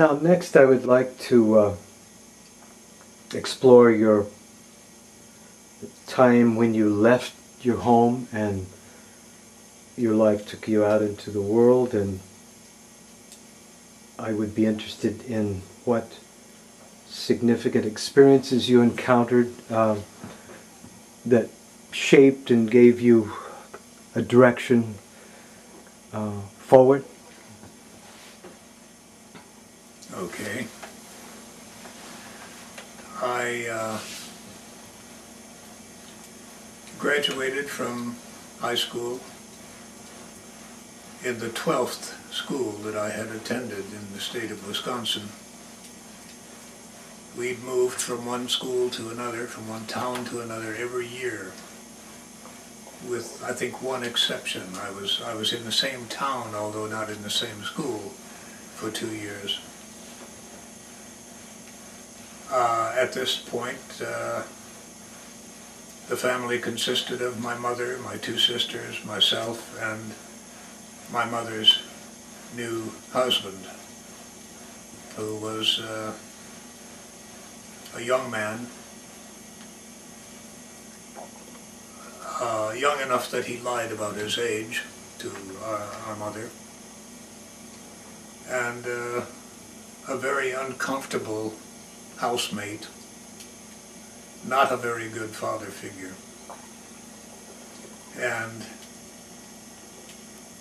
Now, next I would like to explore your time when you left your home and your life took you out into the world, and I would be interested in what significant experiences you encountered that shaped and gave you a direction forward. Okay. I graduated from high school in the 12th school that I had attended in the state of Wisconsin. We'd moved from one school to another, from one town to another every year, with I think one exception. I was in the same town, although not in the same school, for 2 years. At this point, the family consisted of my mother, my two sisters, myself, and my mother's new husband, who was a young man, young enough that he lied about his age to our mother, and a very uncomfortable housemate, not a very good father figure. And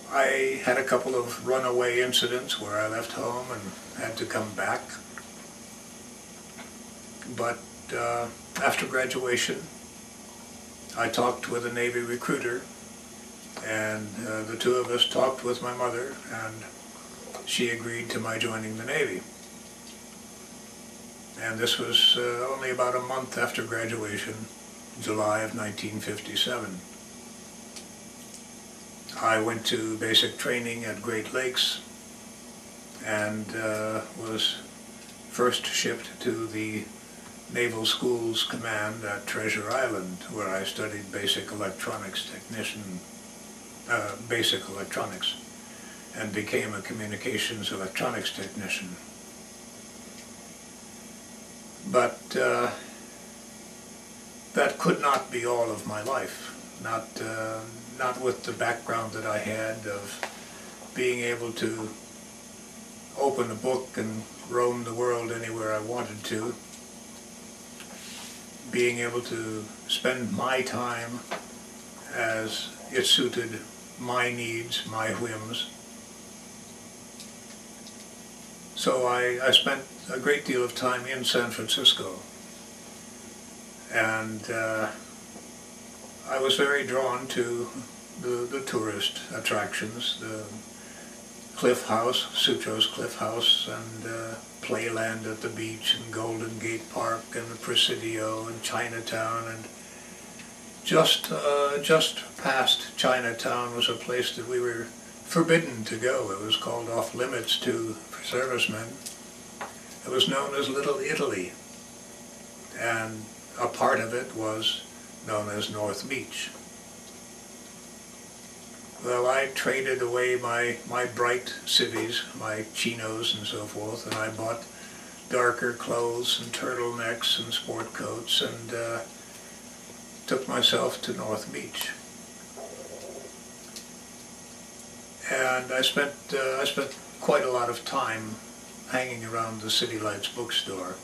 I had a couple of runaway incidents where I left home and had to come back. But after graduation, I talked with a Navy recruiter, and the two of us talked with my mother, and she agreed to my joining the Navy. And this was only about a month after graduation, July of 1957. I went to basic training at Great Lakes and was first shipped to the Naval Schools Command at Treasure Island, where I studied basic electronics, and became a communications electronics technician. But that could not be all of my life, not with the background that I had of being able to open a book and roam the world anywhere I wanted to, being able to spend my time as it suited my needs, my whims. So I spent a great deal of time in San Francisco, and I was very drawn to the tourist attractions, the Cliff House, Sutro's Cliff House, and Playland at the beach, and Golden Gate Park, and the Presidio, and Chinatown, and just past Chinatown was a place that we were forbidden to go. It was called off limits to servicemen. It was known as Little Italy, and a part of it was known as North Beach. Well, I traded away my bright cities, my chinos and so forth, and I bought darker clothes and turtlenecks and sport coats, and took myself to North Beach. And I spent quite a lot of time hanging around the City Lights bookstore,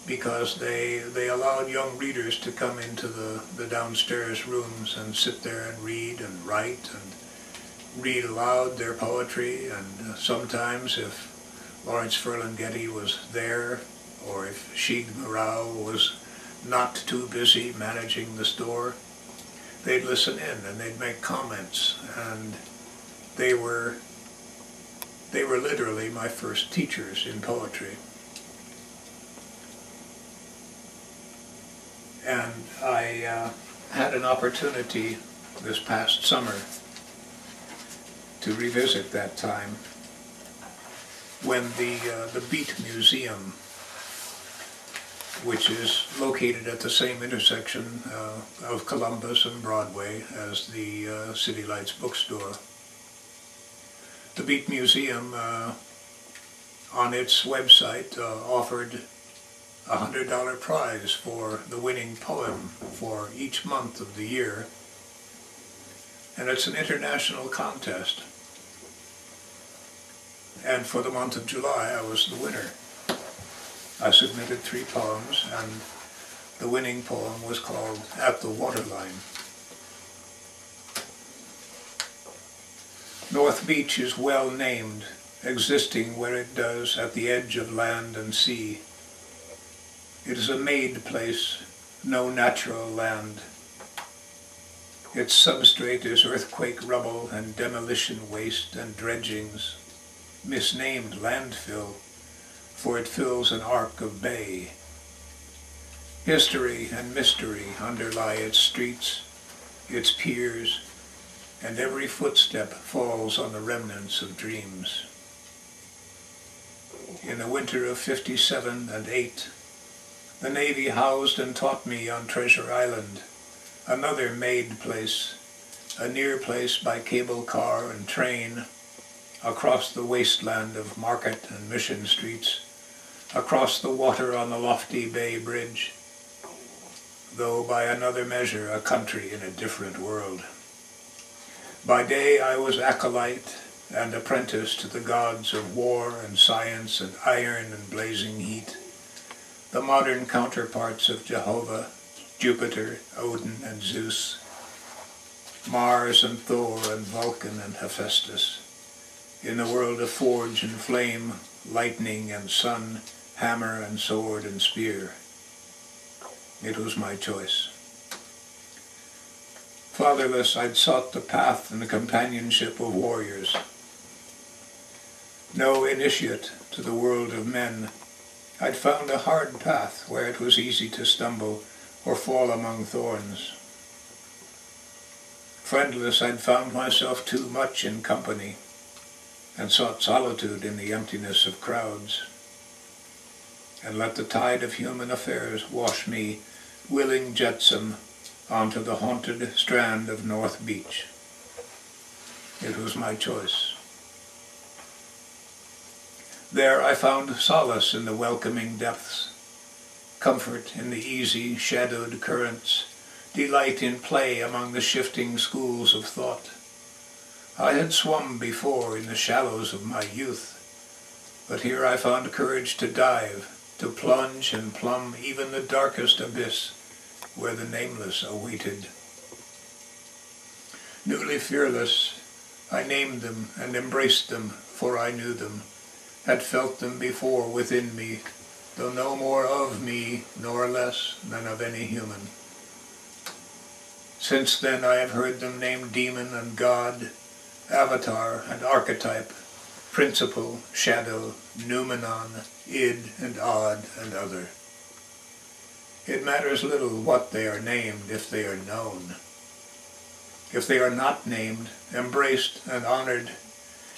because they allowed young readers to come into the downstairs rooms and sit there and read and write and read aloud their poetry. And sometimes, if Lawrence Ferlinghetti was there, or if Sheig Marau was not too busy managing the store, they'd listen in and they'd make comments, and they were literally my first teachers in poetry. And I had an opportunity this past summer to revisit that time when the Beat Museum, which is located at the same intersection of Columbus and Broadway as the City Lights bookstore. The Beat Museum on its website offered a $100 prize for the winning poem for each month of the year. And it's an international contest. And for the month of July, I was the winner. I submitted 3 poems, and the winning poem was called At the Waterline. North Beach is well named, existing where it does at the edge of land and sea. It is a made place, no natural land. Its substrate is earthquake rubble and demolition waste and dredgings, misnamed landfill, for it fills an arc of bay. History and mystery underlie its streets, its piers, and every footstep falls on the remnants of dreams. In the winter of '57 and '8, the Navy housed and taught me on Treasure Island, another made place, a near place by cable car and train, across the wasteland of Market and Mission Streets, across the water on the lofty Bay Bridge, though by another measure a country in a different world. By day I was acolyte and apprentice to the gods of war and science and iron and blazing heat, the modern counterparts of Jehovah, Jupiter, Odin and Zeus, Mars and Thor and Vulcan and Hephaestus, in the world of forge and flame, lightning and sun, hammer and sword and spear. It was my choice. Fatherless, I'd sought the path and the companionship of warriors. No initiate to the world of men, I'd found a hard path where it was easy to stumble or fall among thorns. Friendless, I'd found myself too much in company and sought solitude in the emptiness of crowds. And let the tide of human affairs wash me, willing jetsam, onto the haunted strand of North Beach. It was my choice. There I found solace in the welcoming depths, comfort in the easy, shadowed currents, delight in play among the shifting schools of thought. I had swum before in the shallows of my youth, but here I found courage to dive, to plunge and plumb even the darkest abyss where the nameless awaited. Newly fearless, I named them and embraced them, for I knew them, had felt them before within me, though no more of me nor less than of any human. Since then I have heard them named demon and god, avatar and archetype, principle, shadow, noumenon, id and odd and other. It matters little what they are named if they are known. If they are not named, embraced and honored,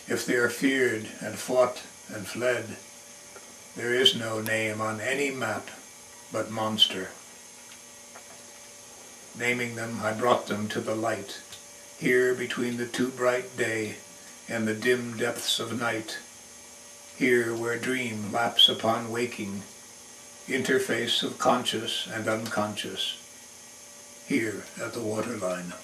if they are feared and fought and fled, there is no name on any map but monster. Naming them, I brought them to the light, here between the too bright day and the dim depths of night, here where dream laps upon waking, interface of conscious and unconscious, here at the waterline.